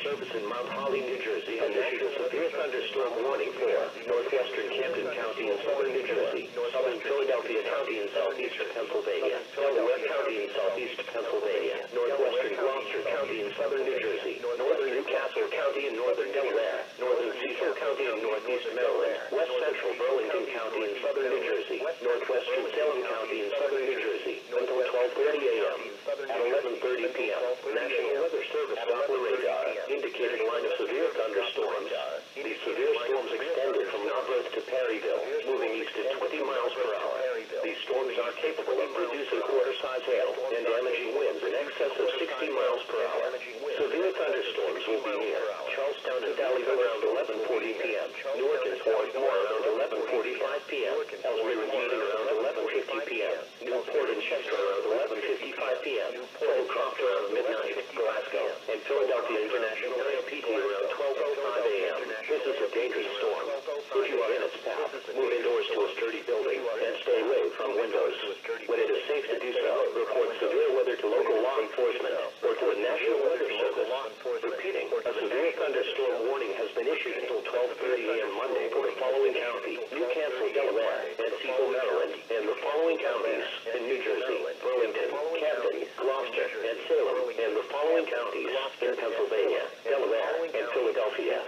service in Mount Holly, New Jersey, and issued a severe thunderstorm warning for northwestern Camden County in southern New Jersey, southern Philadelphia County in southeastern Pennsylvania, Delaware County in southeast Pennsylvania, northwestern Gloucester County in southern New Jersey, northern Newcastle County in northern Delaware, northern Cecil County in northeast Maryland, west central Burlington County in southern New Jersey, northwestern Salem County in southern New Jersey, until 12:30 a.m. At 11:30 p.m., National Weather Service Doppler radar indicated a line of severe thunderstorms. These severe storms extended from Narberth to Perryville, moving east at 20 miles per hour. These storms are capable of producing quarter-size hail and damaging winds in excess of 60 miles per hour. Severe thunderstorms will be near Charlestown and Valleyville around 11:40 p.m., Newark and Swarthmore around 11:45 p.m., Ellsworth and Eaton around 11:50 p.m., Newport and Chester around 11:55 p.m., Holdcroft around midnight, Glasgow, and Philadelphia International APT around 12:05 a.m. This is a dangerous storm. If you are in its path, move indoors to a sturdy building and stay away from windows. When it is safe to do so, report severe weather to local law enforcement or to the National Weather Service. Repeating, a severe thunderstorm warning has been issued until 12:30 a.m. Monday for the following county: Newcastle, Delaware, and Cecil, Maryland, and the following counties in New Jersey: Burlington, Camden, Gloucester, and Salem, and the following counties in Pennsylvania, Delaware, and Philadelphia.